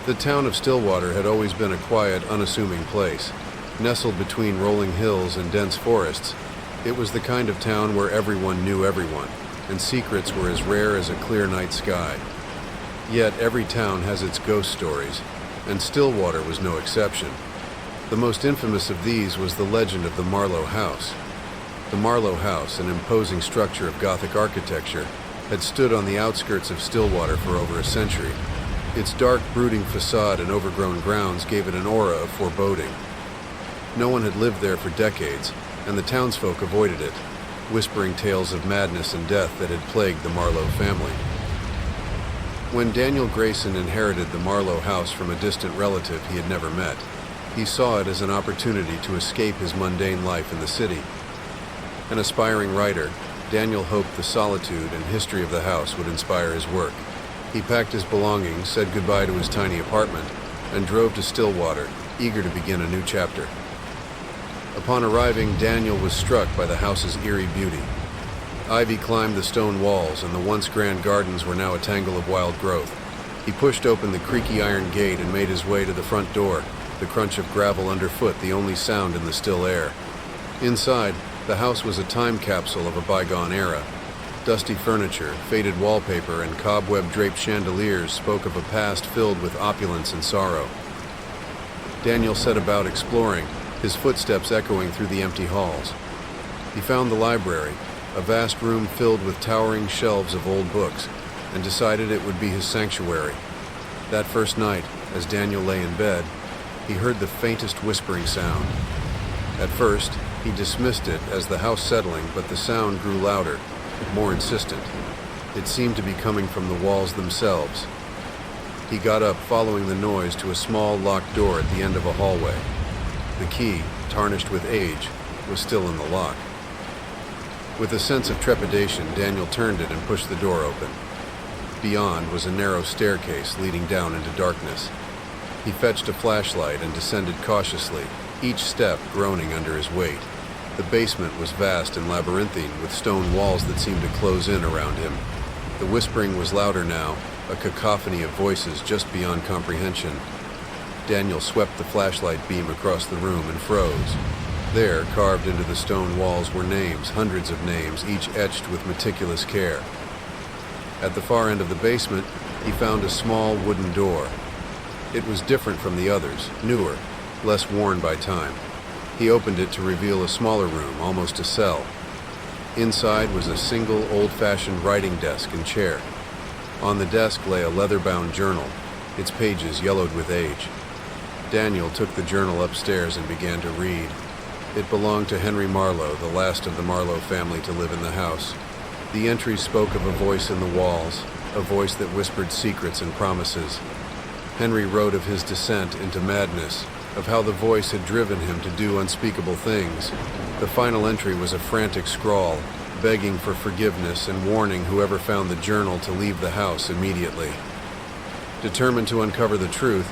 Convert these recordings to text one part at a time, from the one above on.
The town of Stillwater had always been a quiet, unassuming place. Nestled between rolling hills and dense forests, it was the kind of town where everyone knew everyone, and secrets were as rare as a clear night sky. Yet every town has its ghost stories, and Stillwater was no exception. The most infamous of these was the legend of the Marlowe House. The Marlowe House, an imposing structure of Gothic architecture, had stood on the outskirts of Stillwater for over a century. Its dark, brooding facade and overgrown grounds gave it an aura of foreboding. No one had lived there for decades, and the townsfolk avoided it, whispering tales of madness and death that had plagued the Marlowe family. When Daniel Grayson inherited the Marlowe house from a distant relative he had never met, he saw it as an opportunity to escape his mundane life in the city. An aspiring writer, Daniel hoped the solitude and history of the house would inspire his work. He packed his belongings, said goodbye to his tiny apartment, and drove to Stillwater, eager to begin a new chapter. Upon arriving, Daniel was struck by the house's eerie beauty. Ivy climbed the stone walls, and the once grand gardens were now a tangle of wild growth. He pushed open the creaky iron gate and made his way to the front door, the crunch of gravel underfoot the only sound in the still air. Inside, the house was a time capsule of a bygone era. Dusty furniture, faded wallpaper, and cobweb-draped chandeliers spoke of a past filled with opulence and sorrow. Daniel set about exploring, his footsteps echoing through the empty halls. He found the library, a vast room filled with towering shelves of old books, and decided it would be his sanctuary. That first night, as Daniel lay in bed, he heard the faintest whispering sound. At first, he dismissed it as the house settling, but the sound grew louder, more insistent. It seemed to be coming from the walls themselves. He got up, following the noise to a small locked door at the end of a hallway. The key, tarnished with age, was still in the lock. With a sense of trepidation, Daniel turned it and pushed the door open. Beyond was a narrow staircase leading down into darkness. He fetched a flashlight and descended cautiously, each step groaning under his weight. The basement was vast and labyrinthine, with stone walls that seemed to close in around him. The whispering was louder now, a cacophony of voices just beyond comprehension. Daniel swept the flashlight beam across the room and froze. There, carved into the stone walls, were names, hundreds of names, each etched with meticulous care. At the far end of the basement, he found a small wooden door. It was different from the others, newer, less worn by time. He opened it to reveal a smaller room, almost a cell. Inside was a single old-fashioned writing desk and chair. On the desk lay a leather-bound journal, its pages yellowed with age. Daniel took the journal upstairs and began to read. It belonged to Henry Marlowe, the last of the Marlowe family to live in the house. The entries spoke of a voice in the walls, a voice that whispered secrets and promises. Henry wrote of his descent into madness, of how the voice had driven him to do unspeakable things. The final entry was a frantic scrawl, begging for forgiveness and warning whoever found the journal to leave the house immediately. Determined to uncover the truth,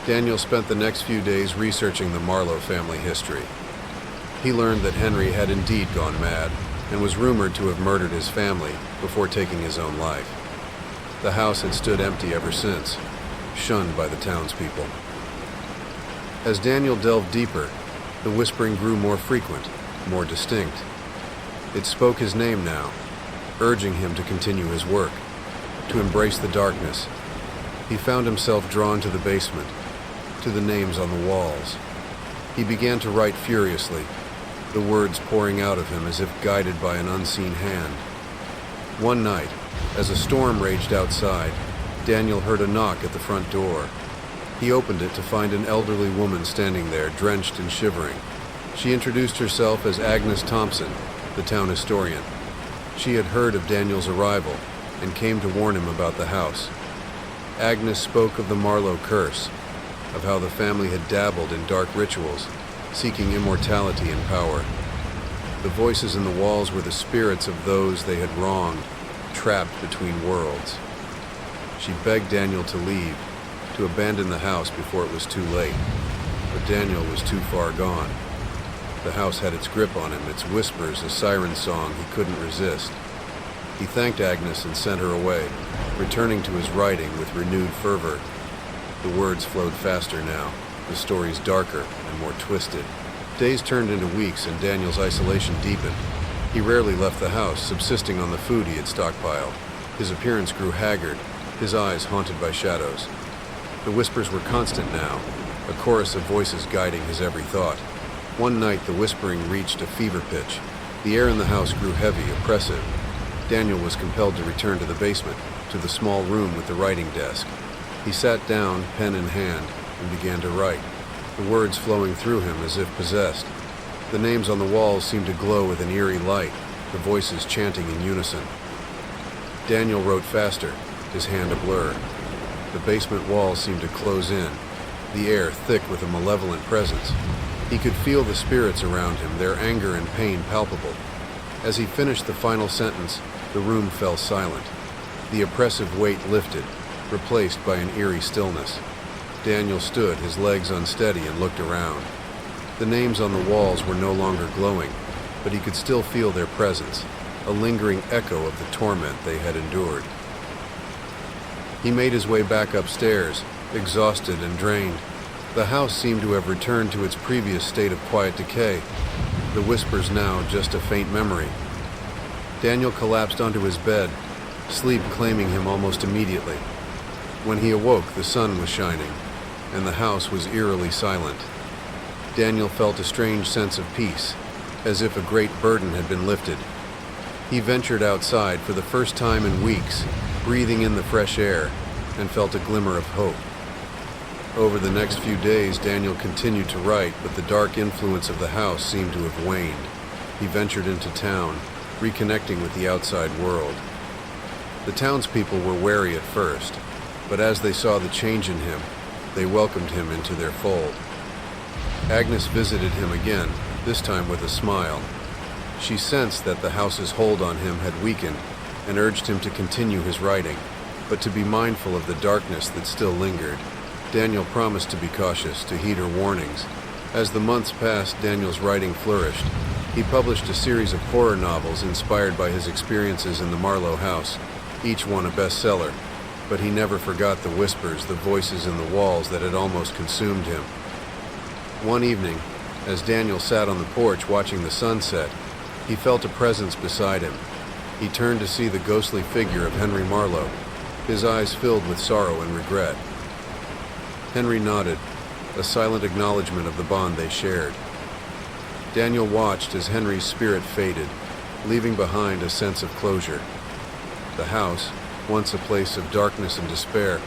Daniel spent the next few days researching the Marlowe family history. He learned that Henry had indeed gone mad, and was rumored to have murdered his family before taking his own life. The house had stood empty ever since, shunned by the townspeople. As Daniel delved deeper, the whispering grew more frequent, more distinct. It spoke his name now, urging him to continue his work, to embrace the darkness. He found himself drawn to the basement, to the names on the walls. He began to write furiously, the words pouring out of him as if guided by an unseen hand. One night, as a storm raged outside, Daniel heard a knock at the front door. He opened it to find an elderly woman standing there, drenched and shivering. She introduced herself as Agnes Thompson, the town historian. She had heard of Daniel's arrival and came to warn him about the house. Agnes spoke of the Marlowe curse, of how the family had dabbled in dark rituals, seeking immortality and power. The voices in the walls were the spirits of those they had wronged, trapped between worlds. She begged Daniel to leave, to abandon the house before it was too late. But Daniel was too far gone. The house had its grip on him, its whispers a siren song he couldn't resist. He thanked Agnes and sent her away, returning to his writing with renewed fervor. The words flowed faster now, the stories darker and more twisted. Days turned into weeks and Daniel's isolation deepened. He rarely left the house, subsisting on the food he had stockpiled. His appearance grew haggard, his eyes haunted by shadows. The whispers were constant now, a chorus of voices guiding his every thought. One night the whispering reached a fever pitch. The air in the house grew heavy, oppressive. Daniel was compelled to return to the basement, to the small room with the writing desk. He sat down, pen in hand, and began to write, the words flowing through him as if possessed. The names on the walls seemed to glow with an eerie light, the voices chanting in unison. Daniel wrote faster, his hand a blur. The basement walls seemed to close in, the air thick with a malevolent presence. He could feel the spirits around him, their anger and pain palpable. As he finished the final sentence, the room fell silent. The oppressive weight lifted, replaced by an eerie stillness. Daniel stood, his legs unsteady, and looked around. The names on the walls were no longer glowing, but he could still feel their presence, a lingering echo of the torment they had endured. He made his way back upstairs, exhausted and drained. The house seemed to have returned to its previous state of quiet decay, the whispers now just a faint memory. Daniel collapsed onto his bed, sleep claiming him almost immediately. When he awoke, the sun was shining, and the house was eerily silent. Daniel felt a strange sense of peace, as if a great burden had been lifted. He ventured outside for the first time in weeks, breathing in the fresh air, and felt a glimmer of hope. Over the next few days, Daniel continued to write, but the dark influence of the house seemed to have waned. He ventured into town, reconnecting with the outside world. The townspeople were wary at first, but as they saw the change in him, they welcomed him into their fold. Agnes visited him again, this time with a smile. She sensed that the house's hold on him had weakened and urged him to continue his writing, but to be mindful of the darkness that still lingered. Daniel promised to be cautious, to heed her warnings. As the months passed, Daniel's writing flourished. He published a series of horror novels inspired by his experiences in the Marlowe house, each one a bestseller, but he never forgot the whispers, the voices in the walls that had almost consumed him. One evening, as Daniel sat on the porch watching the sunset, he felt a presence beside him. He turned to see the ghostly figure of Henry Marlowe, his eyes filled with sorrow and regret. Henry nodded, a silent acknowledgement of the bond they shared. Daniel watched as Henry's spirit faded, leaving behind a sense of closure. The house, once a place of darkness and despair,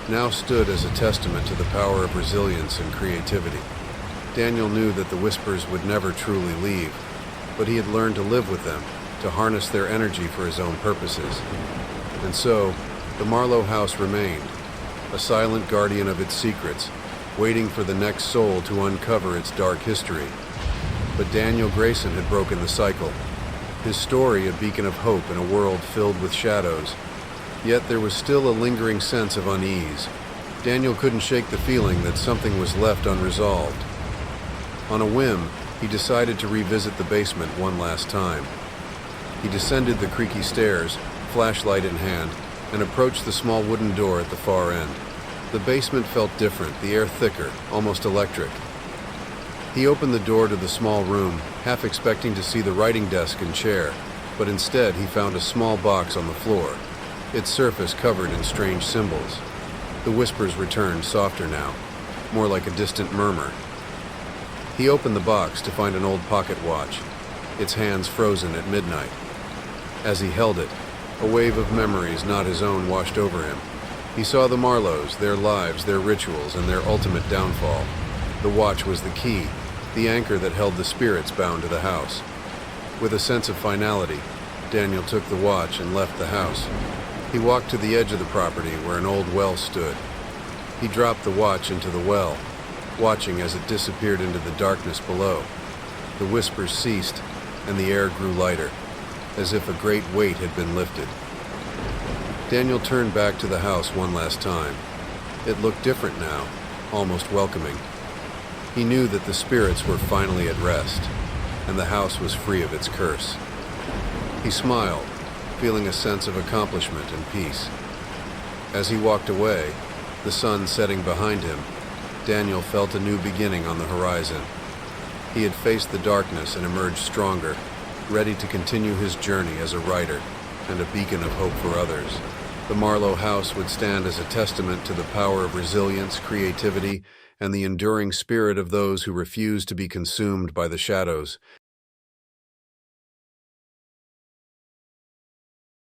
now stood as a testament to the power of resilience and creativity. Daniel knew that the whispers would never truly leave, but he had learned to live with them, to harness their energy for his own purposes. And so, the Marlowe house remained, a silent guardian of its secrets, waiting for the next soul to uncover its dark history. But Daniel Grayson had broken the cycle, his story a beacon of hope in a world filled with shadows. Yet there was still a lingering sense of unease. Daniel couldn't shake the feeling that something was left unresolved. On a whim, he decided to revisit the basement one last time. He descended the creaky stairs, flashlight in hand, and approached the small wooden door at the far end. The basement felt different, the air thicker, almost electric. He opened the door to the small room, half expecting to see the writing desk and chair, but instead he found a small box on the floor, its surface covered in strange symbols. The whispers returned, softer now, more like a distant murmur. He opened the box to find an old pocket watch, its hands frozen at midnight. As he held it, a wave of memories not his own washed over him. He saw the Marlowes, their lives, their rituals, and their ultimate downfall. The watch was the key, the anchor that held the spirits bound to the house. With a sense of finality, Daniel took the watch and left the house. He walked to the edge of the property where an old well stood. He dropped the watch into the well, watching as it disappeared into the darkness below. The whispers ceased, and the air grew lighter, as if a great weight had been lifted. Daniel turned back to the house one last time. It looked different now, almost welcoming. He knew that the spirits were finally at rest, and the house was free of its curse. He smiled, feeling a sense of accomplishment and peace. As he walked away, The sun setting behind him, Daniel felt a new beginning on the horizon. He had faced the darkness and emerged stronger, ready to continue his journey as a writer and a beacon of hope for others. The Marlowe house would stand as a testament to the power of resilience, creativity, and the enduring spirit of those who refuse to be consumed by the shadows.